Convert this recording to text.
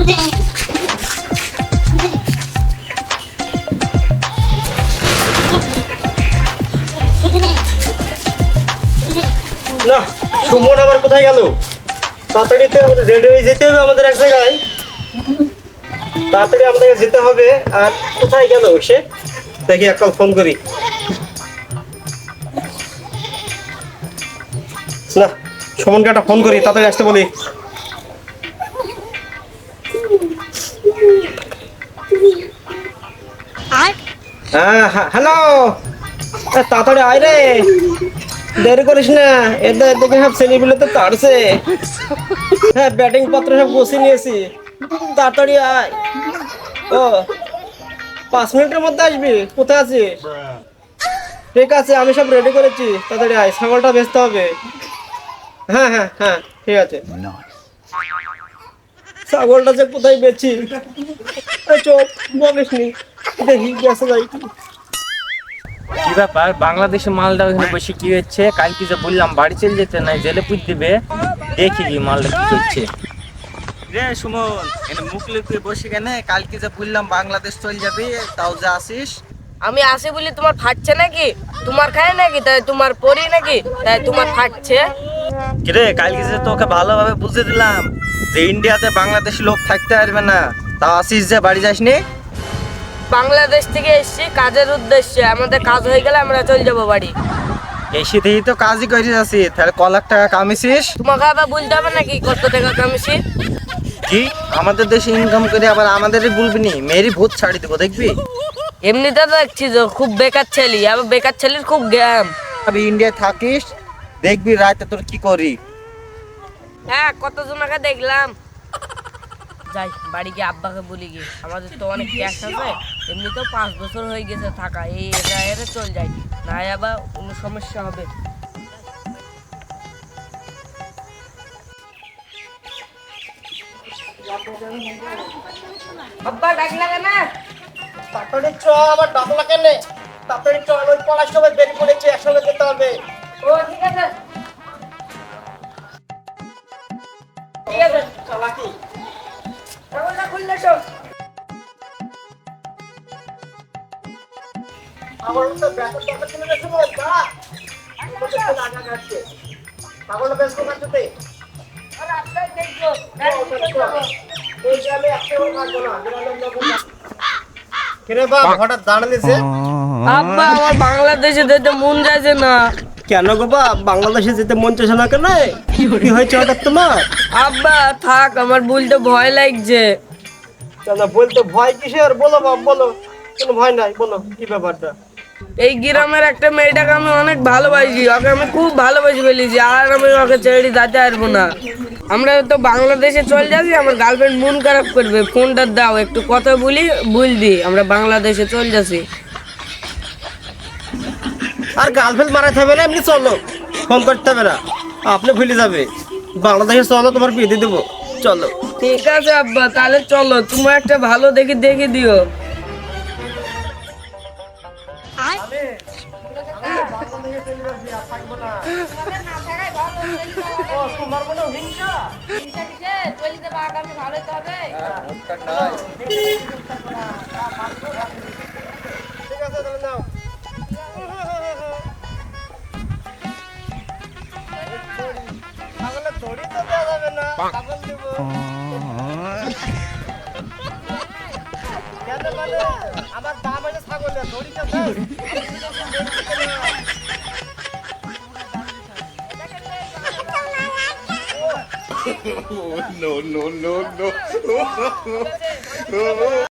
না, সুমন আবার কোথায় গেল? তাড়াতাড়ি রেডি হয়ে যেতে হবে আমাদের এক জায়গায়। তাড়াতাড়ি আমাদেরকে যেতে হবে। আর কোথায় গেল সে? দেখি এক কল ফোন করি। না, সুমনকে একটা ফোন করি, তাড়াতাড়ি আসতে বলি। হ্যাঁ, হ্যালো, তাড়াতাড়ি আয় রে, দেরি করিস না। এদের দেখে সব ছেলেগুলো তো তাড়ছে। হ্যাঁ, ব্যাটিং পত্র সব গুছিয়ে নিয়েছি, তাড়াতাড়ি আয়। ও, 5 মিনিটের মধ্যে আসবি? কোথায় আছিস? ঠিক আছে, আমি সব রেডি করেছি, তাড়াতাড়ি আয়। ছাগলটা বেচতে হবে। হ্যাঁ হ্যাঁ হ্যাঁ, ঠিক আছে। ছাগলটা যে কোথায় বেচি, চোখ বলিস নি, দেখি গেছে যাই। কি ব্যাপার, বাংলাদেশে মালটা ওখানে বসে কি হচ্ছে? কালকে যে বললাম বাড়ি চলে যেতে, নাই জেলে পুঁত দিবে। দেখি কি মালটা কি করছে। রে সুমন, এনে মুখ লুকিয়ে বসে কেন? কালকে যে বললাম বাংলাদেশ চলে যাবি, তাও যে আসিস। আমি আসি বলি তোমার ফাটছে নাকি? তোমার খায় নাকি তাই তোমার পরি নাকি তাই তোমার ফাটছে? কিরে, কালকে যে তোকে ভালোভাবে বুঝিয়ে দিলাম যে ইন্ডিয়াতে বাংলাদেশি লোক থাকতে পারবে না, তাও আসিস যে বাড়ি যাসনি? বাংলাদেশ থেকে এসেছি কাজের উদ্দেশ্যে, আমাদের কাজ হয়ে গেলে আমরা চলে যাবো বাড়ি। এই শীতেই তো কাজই করে যাচ্ছি, তাহলে ক লাখ টাকা কামিয়েছিস? তোমাকে আবার বলতে হবে নাকি কত টাকা কামিয়েছি? কি আমাদের দেশে ইনকাম করে আবার আমাদেরই বলবি নি? মেয়েরই ভূত ছাড়ি দেবো, দেখবি? এমনিতে তো দেখছি যে খুব বেকার ছেলে, আবার বেকার ছেলের খুব জ্ঞান। আমি ইন্ডিয়ায় থাকিস, দেখবি রাতে তোর কি করি। হ্যাঁ, কতজনকে দেখলাম। যাই বাড়ি গিয়ে আব্বাকে বলি গিয়ে, আমাদের তো অনেক ক্যাশ আছে, এমনিতেও 5 বছর হয়ে গেছে থাকা, এই এরে চল যাই, না আবার কোনো সমস্যা হবে। আব্বা ডাকলা কেন? তাড়াতাড়ি চ, আবার ডাকলা কেন? তাড়াতাড়ি চ, আমি পড়ার সময় বেরিয়ে পড়েছি, একসঙ্গে যেতে হবে। ও ঠিক আছে, ঠিক আছে, চালাকি। ছাগলটা খুললে তো। আমার তো ব্যাটার দরকার ছিল না, সুমন, দাঁড়া। ছাগলটা বেশ কোথায় যেতে? রাস্তায় দেখবো, এই গ্রামে একেবারে থাকবো না, গ্রামের লোক। কিরে বাপ, হঠাৎ দাঁড়ালিছে? আব্বা আমার বাংলাদেশে যেতে মন যাচ্ছে না। কেন গো বাপ, বাংলাদেশে যেতে মন চাইছে না কেন? কি হয়েছে হঠাৎ তোমার? আব্বা থাক, আমার বলতে ভয় লাগছে। কেন বলতে ভয় কিসের? বলো বাপ, বলো, কোনো ভয় নাই, বলো কি ব্যাপারটা। এই গ্রামের একটা মেয়েটাকে আমি অনেক ভালোবাসি, ওকে আমি খুব ভালোবাসি ফেলেছি, আর আমি ওকে ছেড়ে যেতে পারবো না। আমরা তো বাংলাদেশে চলে যাচ্ছি, আমার গার্লফ্রেন্ড মন খারাপ করবে। ফোনটা দাও, একটু কথা বলদি, আমরা বাংলাদেশে চলে যাচ্ছি। আর গার্লফ্রেন্ড মারাতে হবে না, এমনি চলো, ফোন করতে হবে না, আপনি ভুলে যাবে। বাংলাদেশে চলো, তোমার বিয়ে দিয়ে দেবো, চলো। ঠিক আছে আব্বা, তাহলে চলো, তোমার একটা ভালো দেখে দিও। ঠিক আছে, তাহলে নাও। ছাগলের দড়ি তো দেওয়া যাবে না, ছাগল দেবো। কেন মানে? আমার দাম আছে ছাগলের, দড়িটা দাও। no, no, no, no.